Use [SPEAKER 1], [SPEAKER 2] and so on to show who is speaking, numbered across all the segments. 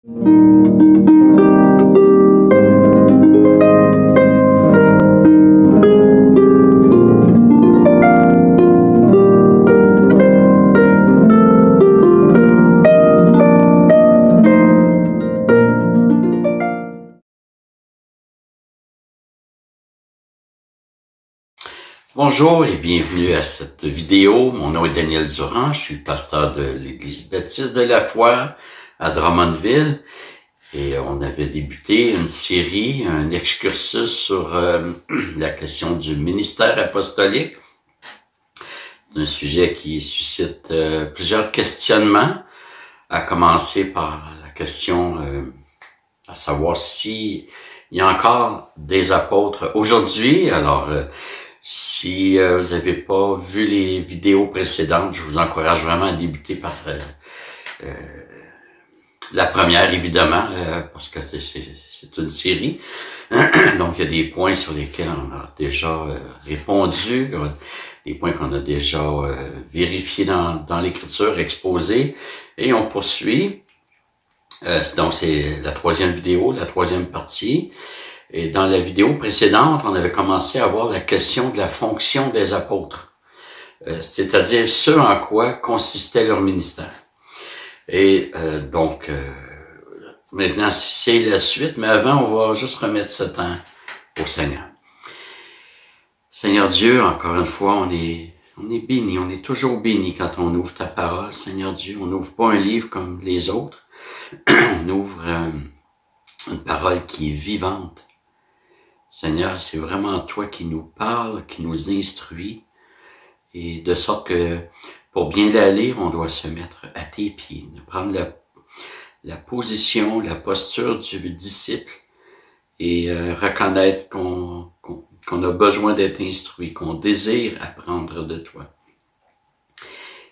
[SPEAKER 1] Bonjour et bienvenue à cette vidéo. Mon nom est Daniel Durand, je suis le pasteur de l'Église baptiste de la foi à Drummondville et on avait débuté une série, un excursus sur la question du ministère apostolique. C'est un sujet qui suscite plusieurs questionnements, à commencer par la question à savoir si il y a encore des apôtres aujourd'hui. Alors, si vous n'avez pas vu les vidéos précédentes, je vous encourage vraiment à débuter par la première, évidemment, parce que c'est une série. Donc, il y a des points sur lesquels on a déjà répondu, des points qu'on a déjà vérifiés dans l'Écriture, exposés, et on poursuit. Donc, c'est la troisième vidéo, la troisième partie. Et dans la vidéo précédente, on avait commencé à voir la question de la fonction des apôtres, c'est-à-dire ce en quoi consistait leur ministère. Et donc, maintenant, c'est la suite, mais avant, on va juste remettre ce temps au Seigneur. Seigneur Dieu, encore une fois, on est béni, on est toujours béni quand on ouvre ta parole, Seigneur Dieu. On n'ouvre pas un livre comme les autres, on ouvre une parole qui est vivante. Seigneur, c'est vraiment toi qui nous parles, qui nous instruis, et de sorte que pour bien la lire, on doit se mettre à tes pieds, de prendre la position, la posture du disciple, et reconnaître qu'on a besoin d'être instruit, qu'on désire apprendre de toi.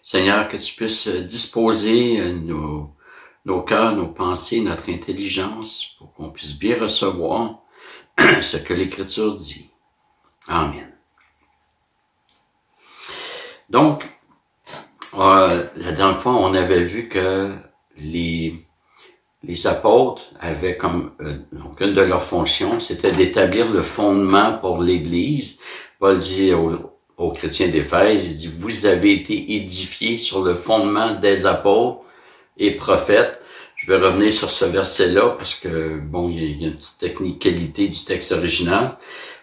[SPEAKER 1] Seigneur, que tu puisses disposer nos cœurs, nos pensées, notre intelligence, pour qu'on puisse bien recevoir ce que l'Écriture dit. Amen. Donc, la dernière fois, on avait vu que les apôtres avaient comme donc une de leurs fonctions, c'était d'établir le fondement pour l'Église. Paul dit aux chrétiens d'Éphèse, il dit, vous avez été édifiés sur le fondement des apôtres et prophètes. Je vais revenir sur ce verset-là parce que, bon, il y a une petite technicalité du texte original.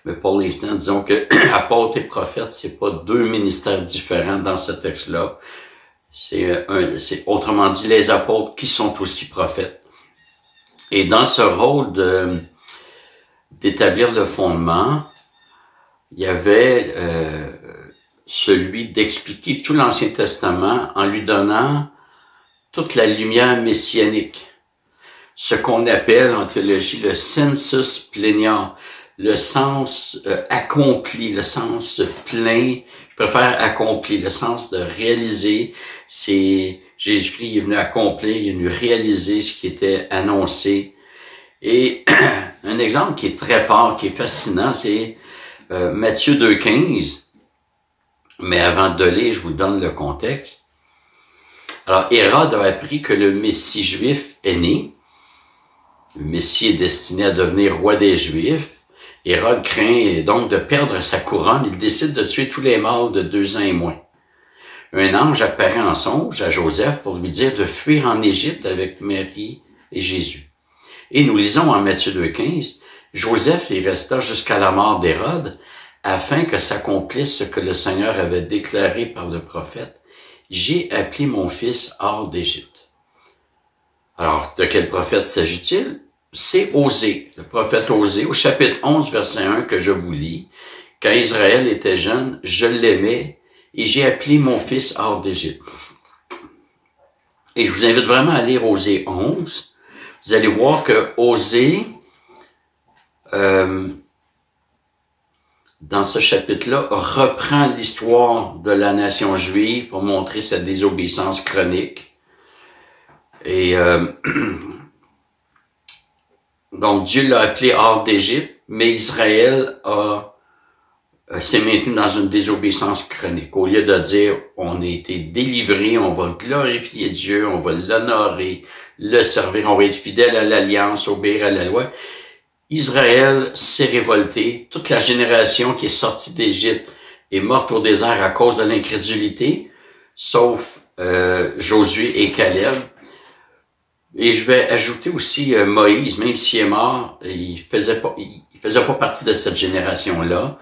[SPEAKER 1] Mais pour l'instant, disons que apôtre et prophète, c'est pas deux ministères différents dans ce texte-là. C'est autrement dit les apôtres qui sont aussi prophètes. Et dans ce rôle d'établir le fondement, il y avait celui d'expliquer tout l'Ancien Testament en lui donnant toute la lumière messianique, ce qu'on appelle en théologie le sensus plenior, le sens accompli, le sens plein, je préfère accompli, le sens de réaliser, c'est Jésus-Christ est venu accomplir, il est venu réaliser ce qui était annoncé. Et un exemple qui est très fort, qui est fascinant, c'est Matthieu 2,15, mais avant de lire, je vous donne le contexte. Alors, Hérode a appris que le Messie juif est né. Le Messie est destiné à devenir roi des Juifs. Hérode craint donc de perdre sa couronne. Il décide de tuer tous les mâles de 2 ans et moins. Un ange apparaît en songe à Joseph pour lui dire de fuir en Égypte avec Marie et Jésus. Et nous lisons en Matthieu 2,15, Joseph y resta jusqu'à la mort d'Hérode, afin que s'accomplisse ce que le Seigneur avait déclaré par le prophète. J'ai appelé mon fils hors d'Égypte. Alors, de quel prophète s'agit-il? C'est Osée, le prophète Osée, au chapitre 11, verset 1 que je vous lis. Quand Israël était jeune, je l'aimais et j'ai appelé mon fils hors d'Égypte. Et je vous invite vraiment à lire Osée 11. Vous allez voir que Osée, dans ce chapitre-là, reprend l'histoire de la nation juive pour montrer sa désobéissance chronique. Et donc Dieu l'a appelé hors d'Égypte, mais Israël a s'est maintenu dans une désobéissance chronique. Au lieu de dire, on a été délivré, on va glorifier Dieu, on va l'honorer, le servir, on va être fidèle à l'alliance, obéir à la loi, Israël s'est révolté. Toute la génération qui est sortie d'Égypte est morte au désert à cause de l'incrédulité, sauf Josué et Caleb. Et je vais ajouter aussi Moïse, même s'il est mort, il faisait pas partie de cette génération-là,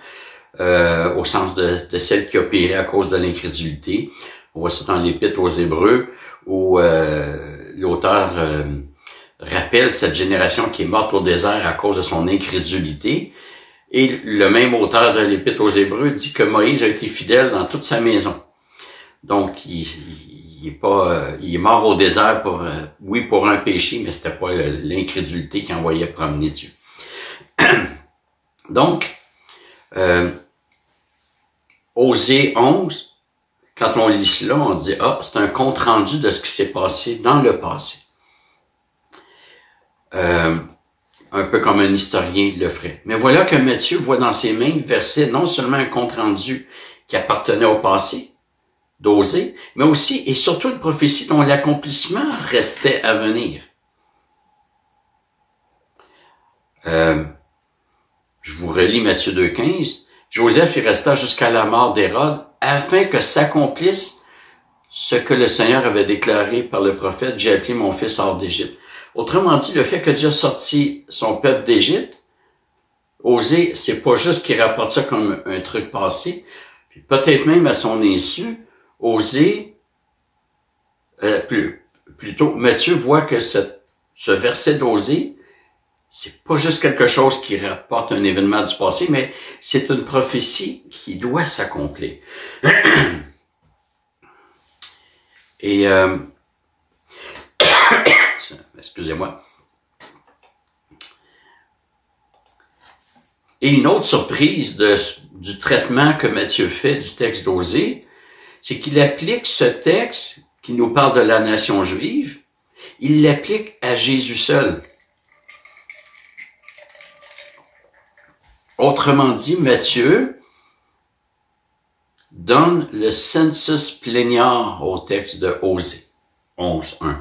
[SPEAKER 1] au sens de celle qui a péri à cause de l'incrédulité. On voit ça dans l'Épître aux Hébreux, où l'auteur rappelle cette génération qui est morte au désert à cause de son incrédulité. Et le même auteur de l'Épître aux Hébreux dit que Moïse a été fidèle dans toute sa maison. Donc, il est mort au désert pour un péché, mais c'était pas l'incrédulité qui envoyait promener Dieu. Donc, Osée 11, quand on lit cela, on dit, c'est un compte-rendu de ce qui s'est passé dans le passé. Un peu comme un historien le ferait. Mais voilà que Matthieu voit dans ses mêmes versets non seulement un compte-rendu qui appartenait au passé, d'Osée, mais aussi et surtout une prophétie dont l'accomplissement restait à venir. Je vous relis Matthieu 2,15. Joseph y resta jusqu'à la mort d'Hérode afin que s'accomplisse ce que le Seigneur avait déclaré par le prophète, j'ai appelé mon fils hors d'Égypte. Autrement dit, le fait que Dieu a sorti son peuple d'Égypte, Osée, c'est pas juste qu'il rapporte ça comme un truc passé, puis peut-être même à son insu, Osée, plutôt, Matthieu voit que ce verset d'Osée, c'est pas juste quelque chose qui rapporte un événement du passé, mais c'est une prophétie qui doit s'accomplir. Et excusez-moi. Et une autre surprise du traitement que Matthieu fait du texte d'Osée, c'est qu'il applique ce texte qui nous parle de la nation juive, il l'applique à Jésus seul. Autrement dit, Matthieu donne le sensus plenior au texte de Osée 11.1.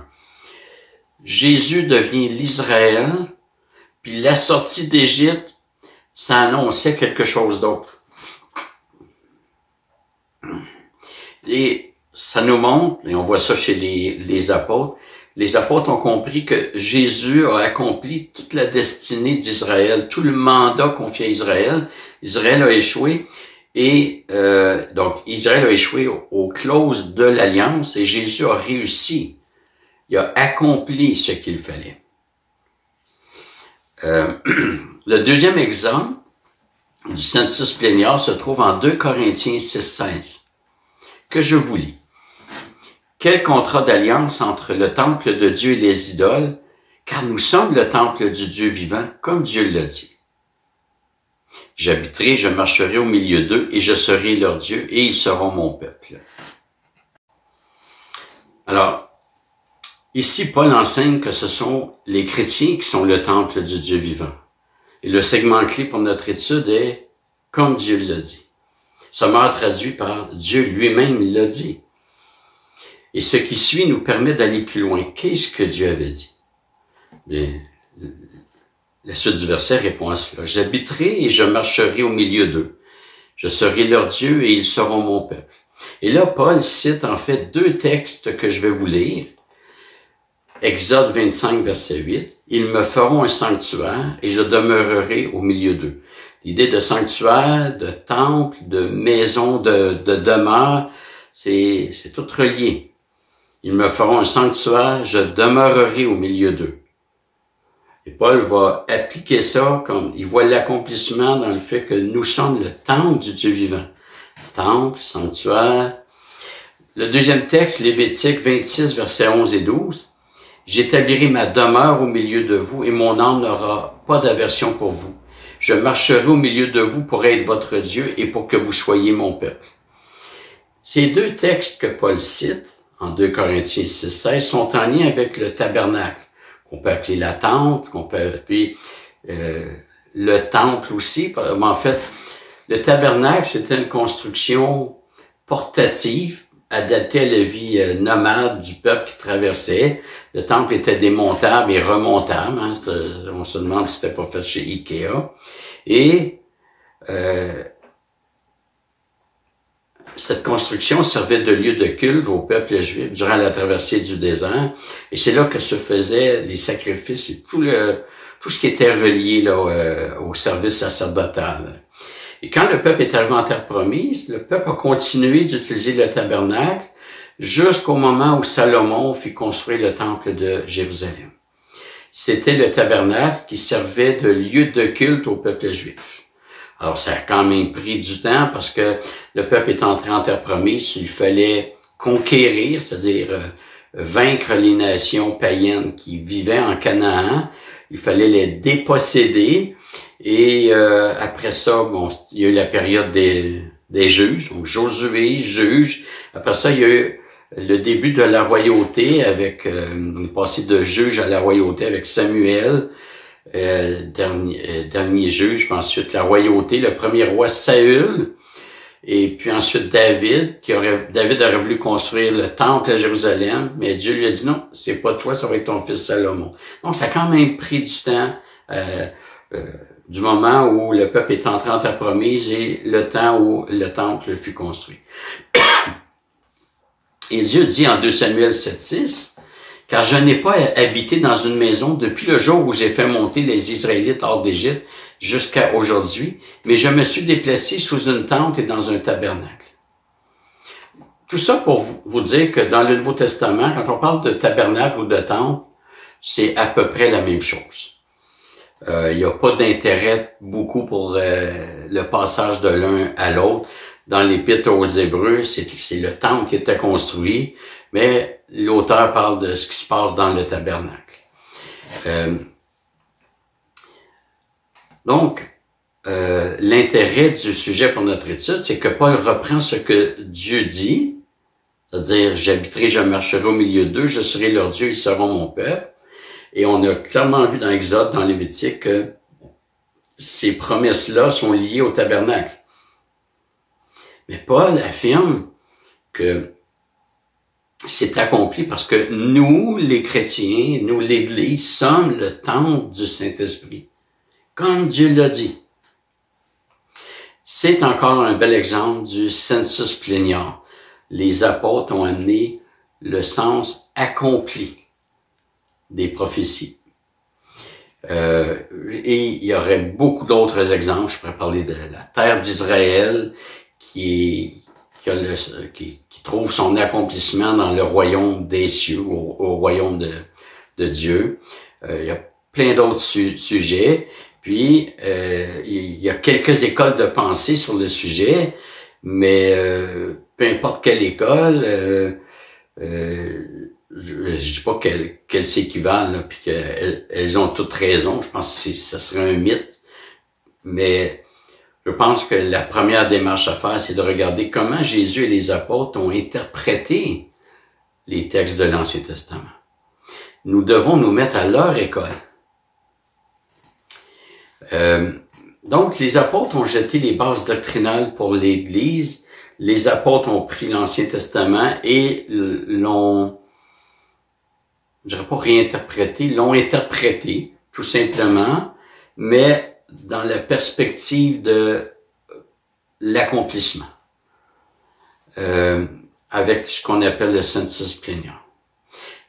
[SPEAKER 1] Jésus devient l'Israël, puis la sortie d'Égypte, ça annonçait quelque chose d'autre. Et ça nous montre, et on voit ça chez les apôtres ont compris que Jésus a accompli toute la destinée d'Israël, tout le mandat confié à Israël. Israël a échoué, et donc Israël a échoué aux clauses de l'Alliance, et Jésus a réussi. Il a accompli ce qu'il fallait. Le deuxième exemple du sensus plenior se trouve en 2 Corinthiens 6.16, que je vous lis. Quel contrat d'alliance entre le temple de Dieu et les idoles, car nous sommes le temple du Dieu vivant, comme Dieu l'a dit. J'habiterai, je marcherai au milieu d'eux, et je serai leur Dieu, et ils seront mon peuple. Alors, ici, Paul enseigne que ce sont les chrétiens qui sont le temple du Dieu vivant. Et le segment clé pour notre étude est « comme Dieu l'a dit ». Sommaire traduit par « Dieu lui-même l'a dit ». Et ce qui suit nous permet d'aller plus loin. Qu'est-ce que Dieu avait dit? Bien, la suite du verset répond à cela. « J'habiterai et je marcherai au milieu d'eux. Je serai leur Dieu et ils seront mon peuple. » Et là, Paul cite en fait 2 textes que je vais vous lire. Exode 25, verset 8. « Ils me feront un sanctuaire et je demeurerai au milieu d'eux. » L'idée de sanctuaire, de temple, de maison, de demeure, c'est tout relié. Ils me feront un sanctuaire, je demeurerai au milieu d'eux. Et Paul va appliquer ça comme, il voit l'accomplissement dans le fait que nous sommes le temple du Dieu vivant. Temple, sanctuaire. Le deuxième texte, Lévitique 26, versets 11 et 12. J'établirai ma demeure au milieu de vous et mon âme n'aura pas d'aversion pour vous. Je marcherai au milieu de vous pour être votre Dieu et pour que vous soyez mon peuple. Ces 2 textes que Paul cite, en 2 Corinthiens 6.16, sont en lien avec le tabernacle, qu'on peut appeler la tente, qu'on peut appeler le temple aussi. En fait, Le tabernacle, c'était une construction portative, adaptée à la vie nomade du peuple qui traversait. Le temple était démontable et remontable. Hein. On se demande si c'était pas fait chez Ikea. Et cette construction servait de lieu de culte au peuple juif durant la traversée du désert. Et c'est là que se faisaient les sacrifices et tout ce qui était relié là, au service sacerdotal. Et quand le peuple est arrivé en terre promise, le peuple a continué d'utiliser le tabernacle jusqu'au moment où Salomon fit construire le temple de Jérusalem. C'était le tabernacle qui servait de lieu de culte au peuple juif. Alors, ça a quand même pris du temps parce que le peuple est entré en terre promise, il fallait conquérir, c'est-à-dire vaincre les nations païennes qui vivaient en Canaan. Il fallait les déposséder. Et après ça, bon, il y a eu la période des juges, donc Josué, juge. Après ça, il y a eu le début de la royauté avec, on est passé de juge à la royauté avec Samuel, dernier juge, puis ensuite la royauté, le premier roi Saül, et puis ensuite David aurait voulu construire le temple à Jérusalem, mais Dieu lui a dit non, c'est pas toi, ça va être ton fils Salomon. Donc ça a quand même pris du temps, du moment où le peuple est entré en terre promise et le temps où le temple fut construit. Et Dieu dit en 2 Samuel 7:6, « Car je n'ai pas habité dans une maison depuis le jour où j'ai fait monter les Israélites hors d'Égypte jusqu'à aujourd'hui, mais je me suis déplacé sous une tente et dans un tabernacle. » Tout ça pour vous dire que dans le Nouveau Testament, quand on parle de tabernacle ou de temple, c'est à peu près la même chose. Il n'y a pas d'intérêt beaucoup pour le passage de l'un à l'autre. Dans l'Épître aux Hébreux, c'est le temple qui était construit, mais l'auteur parle de ce qui se passe dans le tabernacle. Donc, l'intérêt du sujet pour notre étude, c'est que Paul reprend ce que Dieu dit, c'est-à-dire « J'habiterai, je marcherai au milieu d'eux, je serai leur Dieu, ils seront mon peuple ». Et on a clairement vu dans Exode, dans Lévitique, que ces promesses-là sont liées au tabernacle. Mais Paul affirme que c'est accompli parce que nous, les chrétiens, nous, l'Église, sommes le temple du Saint-Esprit, comme Dieu l'a dit. C'est encore un bel exemple du sensus plenior. Les apôtres ont amené le sens accompli des prophéties. Et il y aurait beaucoup d'autres exemples. Je pourrais parler de la terre d'Israël qui trouve son accomplissement dans le royaume des cieux, au royaume de Dieu. Il y a plein d'autres sujets. Puis, il y a quelques écoles de pensée sur le sujet, mais peu importe quelle école, je dis pas qu'elles s'équivalent, puis qu'elles ont toutes raison. Je pense que ça serait un mythe. Mais je pense que la première démarche à faire, c'est de regarder comment Jésus et les apôtres ont interprété les textes de l'Ancien Testament. Nous devons nous mettre à leur école. Donc, les apôtres ont jeté les bases doctrinales pour l'Église. Les apôtres ont pris l'Ancien Testament et l'ont, je dirais pas réinterprété, l'ont interprété, tout simplement, mais dans la perspective de l'accomplissement, avec ce qu'on appelle le sensus plenior.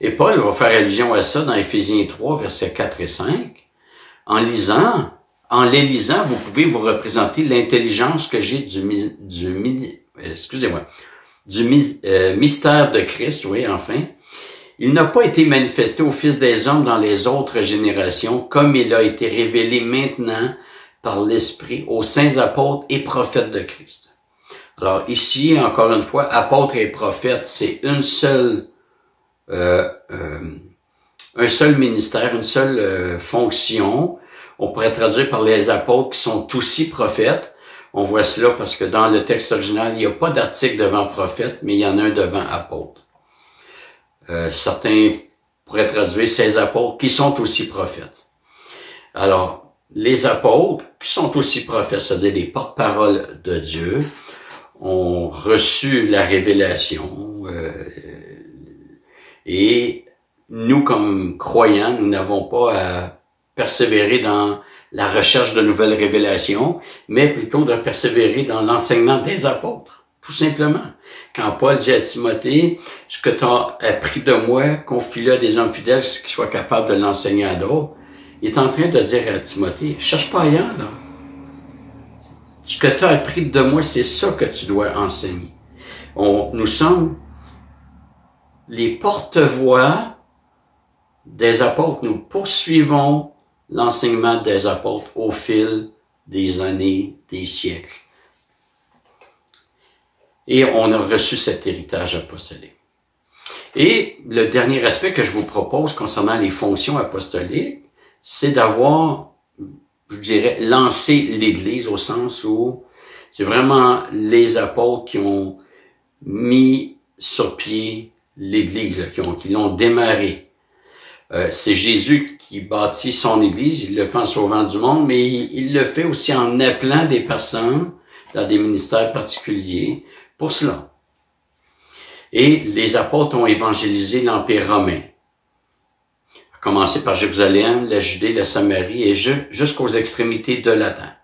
[SPEAKER 1] Et Paul va faire allusion à ça dans Éphésiens 3, versets 4 et 5. En les lisant, vous pouvez vous représenter l'intelligence que j'ai du mystère de Christ, oui, enfin. Il n'a pas été manifesté aux fils des hommes dans les autres générations, comme il a été révélé maintenant par l'Esprit aux saints apôtres et prophètes de Christ. Alors ici, encore une fois, apôtres et prophètes, c'est un seul ministère, une seule fonction. On pourrait traduire par les apôtres qui sont aussi prophètes. On voit cela parce que dans le texte original, il n'y a pas d'article devant prophète, mais il y en a un devant apôtre. Certains pourraient traduire ces apôtres qui sont aussi prophètes. Alors, les apôtres, qui sont aussi prophètes, c'est-à-dire les porte-paroles de Dieu, ont reçu la révélation et nous, comme croyants, nous n'avons pas à persévérer dans la recherche de nouvelles révélations, mais plutôt de persévérer dans l'enseignement des apôtres, tout simplement. Quand Paul dit à Timothée, ce que tu as appris de moi, confie-le à des hommes fidèles qui soient capables de l'enseigner à d'autres, il est en train de dire à Timothée, cherche pas ailleurs, là. Ce que tu as appris de moi, c'est ça que tu dois enseigner. Nous sommes les porte-voix des apôtres. Nous poursuivons l'enseignement des apôtres au fil des années, des siècles. Et on a reçu cet héritage apostolique. Et le dernier aspect que je vous propose concernant les fonctions apostoliques, c'est d'avoir, je dirais, lancé l'Église au sens où c'est vraiment les apôtres qui ont mis sur pied l'Église, qui l'ont démarré. C'est Jésus qui bâtit son Église, il le fait en sauvant du monde, mais il le fait aussi en appelant des personnes dans des ministères particuliers pour cela. Et les apôtres ont évangélisé l'Empire romain, à commencer par Jérusalem, la Judée, la Samarie et jusqu'aux extrémités de la terre.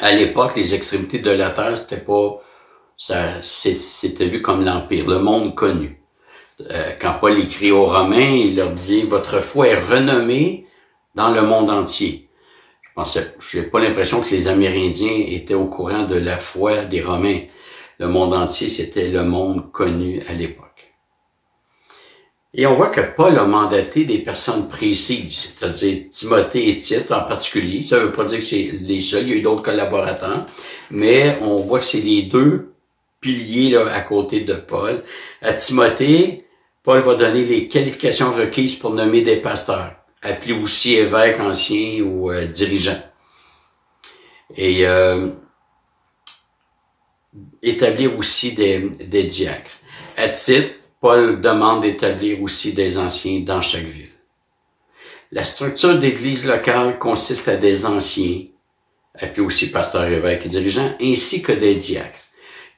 [SPEAKER 1] À l'époque, les extrémités de la terre, c'était vu comme l'Empire, le monde connu. Quand Paul écrit aux Romains, il leur dit « Votre foi est renommée dans le monde entier ». Je n'ai pas l'impression que les Amérindiens étaient au courant de la foi des Romains. Le monde entier, c'était le monde connu à l'époque. Et on voit que Paul a mandaté des personnes précises, c'est-à-dire Timothée et Tite en particulier. Ça ne veut pas dire que c'est les seuls, il y a eu d'autres collaborateurs, mais on voit que c'est les deux piliers là, à côté de Paul. À Timothée, Paul va donner les qualifications requises pour nommer des pasteurs, appelés aussi évêques anciens ou dirigeants. Et établir aussi des diacres. À Tite, Paul demande d'établir aussi des anciens dans chaque ville. La structure d'église locale consiste à des anciens, appelés aussi pasteurs, évêques et dirigeants, ainsi que des diacres.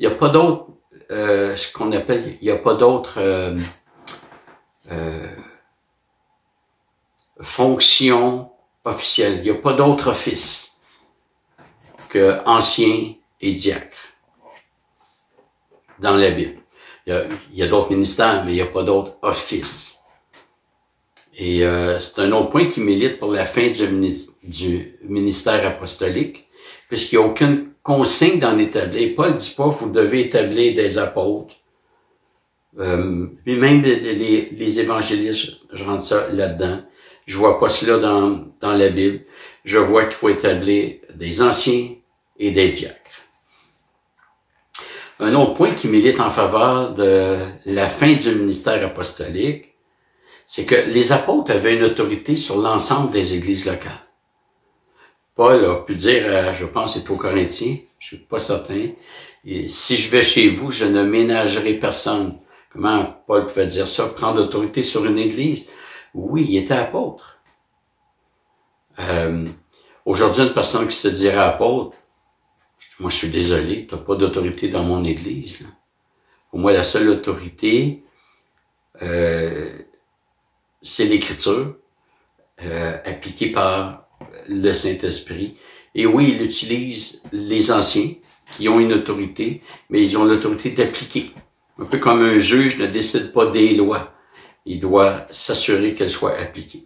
[SPEAKER 1] Il n'y a pas d'autres, il n'y a pas d'autres fonctions officielles. Il n'y a pas d'autre office que anciens et diacres dans la Bible. Il y a d'autres ministères, mais il n'y a pas d'autres offices. Et c'est un autre point qui milite pour la fin du ministère apostolique, puisqu'il n'y a aucune consigne d'en établir. Paul ne dit pas « vous devez établir des apôtres ». Mais même les évangélistes, je rentre ça là-dedans. Je vois pas cela dans la Bible. Je vois qu'il faut établir des anciens et des diacres. Un autre point qui milite en faveur de la fin du ministère apostolique, c'est que les apôtres avaient une autorité sur l'ensemble des églises locales. Paul a pu dire, je pense c'est aux Corinthiens, je suis pas certain, et si je vais chez vous, je ne ménagerai personne. Comment Paul pouvait dire ça? Prendre autorité sur une église? Oui, il était apôtre. Aujourd'hui, une personne qui se dirait apôtre, moi je suis désolé, tu n'as pas d'autorité dans mon église. Là. Pour moi, la seule autorité, c'est l'Écriture, appliquée par le Saint-Esprit. Et oui, il utilise les anciens qui ont une autorité, mais ils ont l'autorité d'appliquer. Un peu comme un juge ne décide pas des lois. Il doit s'assurer qu'elles soient appliquées.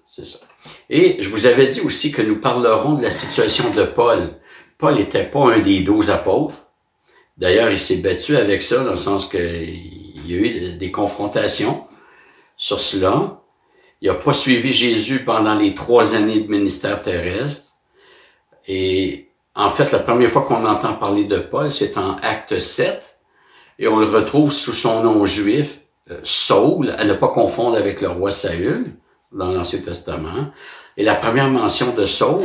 [SPEAKER 1] C'est ça. Et je vous avais dit aussi que nous parlerons de la situation de Paul. Paul n'était pas un des 12 apôtres. D'ailleurs, il s'est battu avec ça, dans le sens qu'il y a eu des confrontations sur cela. Il a pas suivi Jésus pendant les 3 années de ministère terrestre. Et en fait, la première fois qu'on entend parler de Paul, c'est en Acte 7. Et on le retrouve sous son nom juif, Saul, à ne pas confondre avec le roi Saül, dans l'Ancien Testament. Et la première mention de Saul,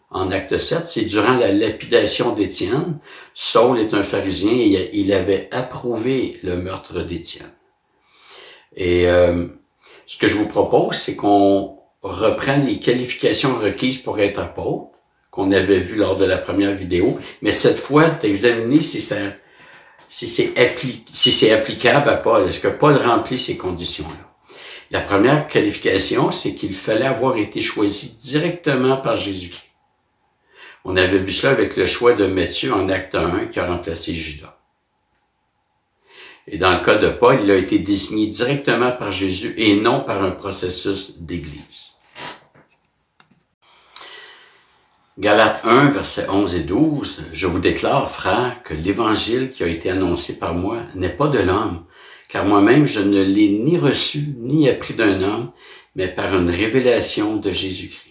[SPEAKER 1] en Acte 7, c'est durant la lapidation d'Étienne. Saul est un pharisien et il avait approuvé le meurtre d'Étienne. Et Ce que je vous propose, c'est qu'on reprenne les qualifications requises pour être apôtre, qu'on avait vu lors de la première vidéo, mais cette fois, d'examiner si c'est applicable à Paul. Est-ce que Paul remplit ces conditions-là? La première qualification, c'est qu'il fallait avoir été choisi directement par Jésus-Christ. On avait vu cela avec le choix de Matthieu en acte 1 qui a remplacé Judas. Et dans le cas de Paul, il a été désigné directement par Jésus et non par un processus d'Église. Galates 1, versets 11 et 12, « Je vous déclare, frères, que l'évangile qui a été annoncé par moi n'est pas de l'homme, car moi-même je ne l'ai ni reçu ni appris d'un homme, mais par une révélation de Jésus-Christ. »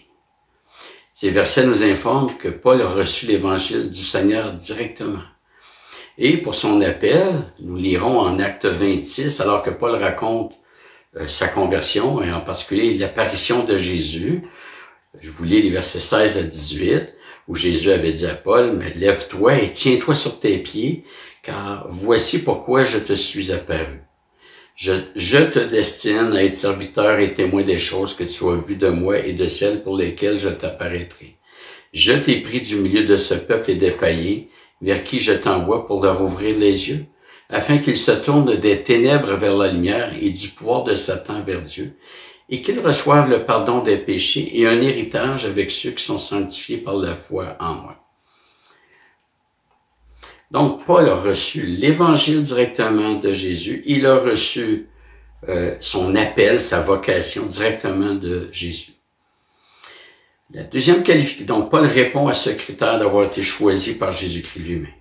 [SPEAKER 1] Ces versets nous informent que Paul a reçu l'évangile du Seigneur directement. Et pour son appel, nous lirons en acte 26, alors que Paul raconte sa conversion, et en particulier l'apparition de Jésus. Je vous lis les versets 16 à 18, où Jésus avait dit à Paul, « Mais lève-toi et tiens-toi sur tes pieds, car voici pourquoi je te suis apparu. Je te destine à être serviteur et témoin des choses que tu as vues de moi et de celles pour lesquelles je t'apparaîtrai. Je t'ai pris du milieu de ce peuple et des païens, vers qui je t'envoie pour leur ouvrir les yeux, afin qu'ils se tournent des ténèbres vers la lumière et du pouvoir de Satan vers Dieu, et qu'ils reçoivent le pardon des péchés et un héritage avec ceux qui sont sanctifiés par la foi en moi. » Donc, Paul a reçu l'Évangile directement de Jésus. Il a reçu son appel, sa vocation directement de Jésus. La deuxième qualification, donc Paul répond à ce critère d'avoir été choisi par Jésus-Christ lui-même.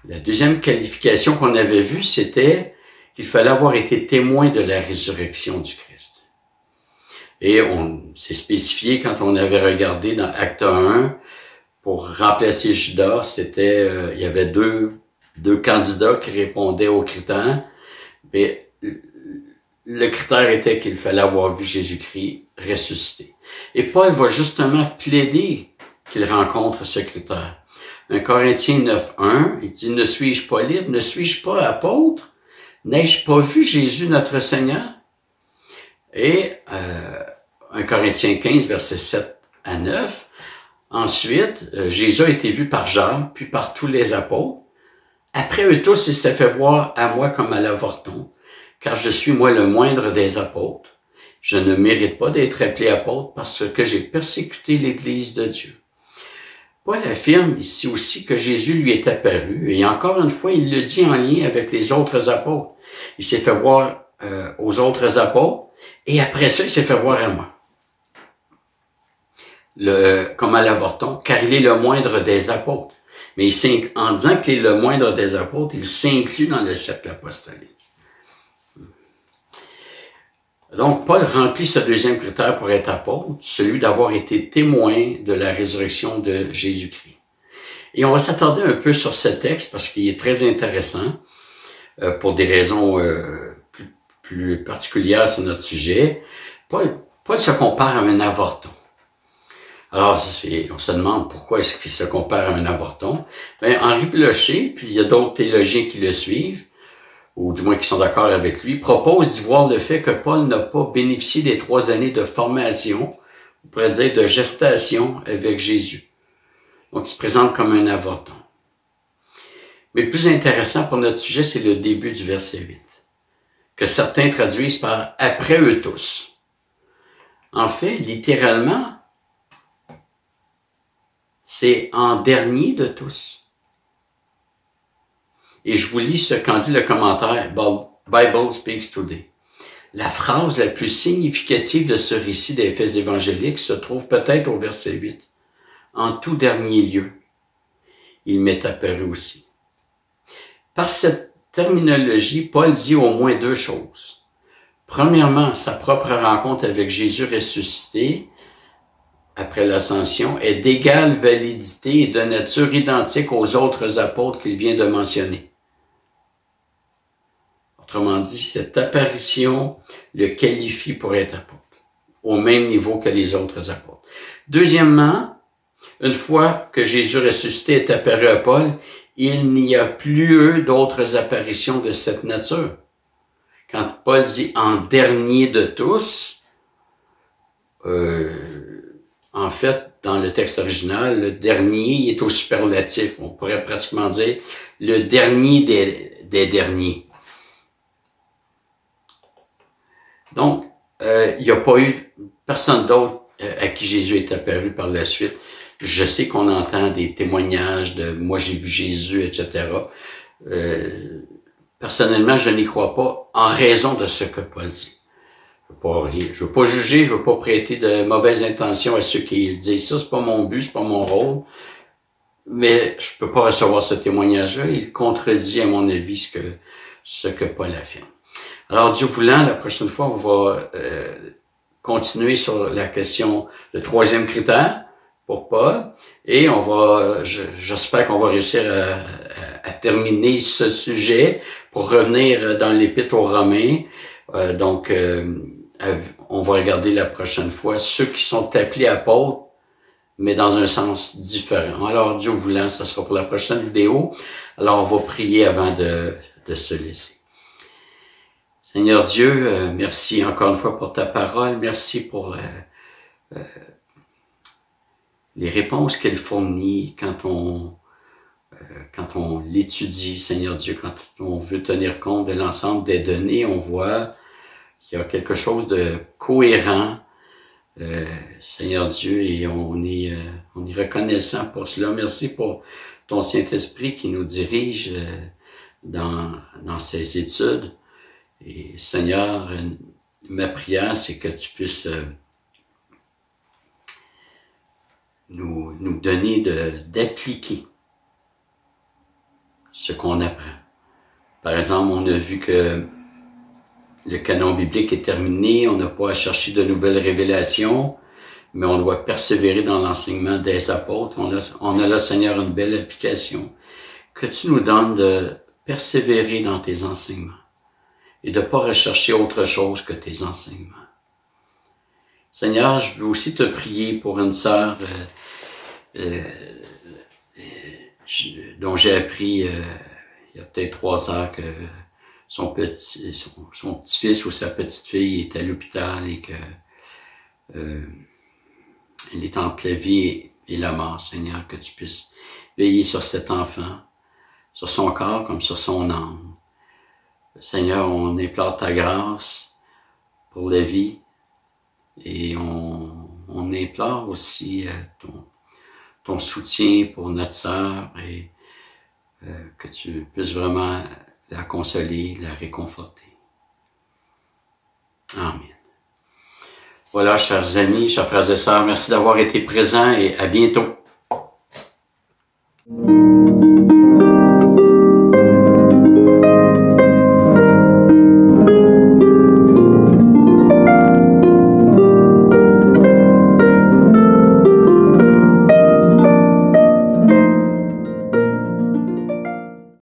[SPEAKER 1] La deuxième qualification qu'on avait vue, c'était qu'il fallait avoir été témoin de la résurrection du Christ. Et on s'est spécifié quand on avait regardé dans Acte 1, pour remplacer Judas, c'était il y avait deux candidats qui répondaient aux critères. Mais le critère était qu'il fallait avoir vu Jésus-Christ ressuscité. Et Paul va justement plaider qu'il rencontre ce critère. 1 Corinthiens 9.1, il dit, « Ne suis-je pas libre? Ne suis-je pas apôtre? N'ai-je pas vu Jésus notre Seigneur? » Et 1 Corinthiens 15, versets 7 à 9, ensuite, Jésus a été vu par Jean, puis par tous les apôtres. Après eux tous, il s'est fait voir à moi comme à l'avorton, car je suis moi le moindre des apôtres. Je ne mérite pas d'être appelé apôtre parce que j'ai persécuté l'Église de Dieu. Paul affirme ici aussi que Jésus lui est apparu, et encore une fois, il le dit en lien avec les autres apôtres. Il s'est fait voir aux autres apôtres, et après ça, il s'est fait voir à moi. Comme à l'avorton, car il est le moindre des apôtres. Mais en disant qu'il est le moindre des apôtres, il s'inclut dans le cercle apostolique. Donc, Paul remplit ce deuxième critère pour être apôtre, celui d'avoir été témoin de la résurrection de Jésus-Christ. Et on va s'attarder un peu sur ce texte parce qu'il est très intéressant pour des raisons plus particulières sur notre sujet. Paul se compare à un avorton. Alors, on se demande pourquoi est-ce qu'il se compare à un avorton. Henri Blocher, puis il y a d'autres théologiens qui le suivent, ou du moins qui sont d'accord avec lui, propose d'y voir le fait que Paul n'a pas bénéficié des 3 années de formation, on pourrait dire de gestation avec Jésus. Donc, il se présente comme un avorton. Mais le plus intéressant pour notre sujet, c'est le début du verset 8, que certains traduisent par « après eux tous ». En fait, littéralement, c'est « en dernier de tous ». Et je vous lis ce qu'en dit le commentaire Bible Speaks Today. La phrase la plus significative de ce récit des faits évangéliques se trouve peut-être au verset 8. En tout dernier lieu, il m'est apparu aussi. Par cette terminologie, Paul dit au moins 2 choses. Premièrement, sa propre rencontre avec Jésus ressuscité après l'ascension est d'égale validité et de nature identique aux autres apôtres qu'il vient de mentionner. Autrement dit, cette apparition le qualifie pour être apôtre, au même niveau que les autres apôtres. Deuxièmement, une fois que Jésus ressuscité est apparu à Paul, il n'y a plus eu d'autres apparitions de cette nature. Quand Paul dit « en dernier de tous », en fait, dans le texte original, le dernier est au superlatif. On pourrait pratiquement dire le dernier des derniers. Donc, il n'y a pas eu personne d'autre à qui Jésus est apparu par la suite. Je sais qu'on entend des témoignages de « moi j'ai vu Jésus », etc. Personnellement, je n'y crois pas en raison de ce que Paul dit. Je veux pas juger, je veux pas prêter de mauvaises intentions à ceux qui disent ça, c'est pas mon but, c'est pas mon rôle. Mais je peux pas recevoir ce témoignage-là. Il contredit, à mon avis, ce que Paul affirme. Alors, Dieu voulant, la prochaine fois, on va continuer sur la question, le troisième critère pour Paul, et j'espère qu'on va réussir à terminer ce sujet pour revenir dans l'Épître aux Romains. On va regarder la prochaine fois ceux qui sont appelés apôtres, mais dans un sens différent. Alors, Dieu voulant, ça sera pour la prochaine vidéo. Alors, on va prier avant de se laisser. Seigneur Dieu, merci encore une fois pour ta parole. Merci pour les réponses qu'elle fournit quand on l'étudie, Seigneur Dieu, quand on veut tenir compte de l'ensemble des données, on voit qu'il y a quelque chose de cohérent, Seigneur Dieu, et on est reconnaissant pour cela. Merci pour ton Saint-Esprit qui nous dirige dans ces études. Et Seigneur, ma prière, c'est que tu puisses nous donner d'appliquer ce qu'on apprend. Par exemple, on a vu que le canon biblique est terminé, on n'a pas à chercher de nouvelles révélations, mais on doit persévérer dans l'enseignement des apôtres. On a là, Seigneur, une belle application. Que tu nous donnes de persévérer dans tes enseignements et de ne pas rechercher autre chose que tes enseignements. Seigneur, je veux aussi te prier pour une sœur dont j'ai appris il y a peut-être 3 heures que son petit-fils ou sa petite-fille est à l'hôpital et que elle est entre la vie et la mort. Seigneur, que tu puisses veiller sur cet enfant, sur son corps comme sur son âme. Seigneur, on implore ta grâce pour la vie et on implore aussi ton soutien pour notre sœur et que tu puisses vraiment la consoler, la réconforter. Amen. Voilà, chers amis, chers frères et sœurs, merci d'avoir été présents et à bientôt.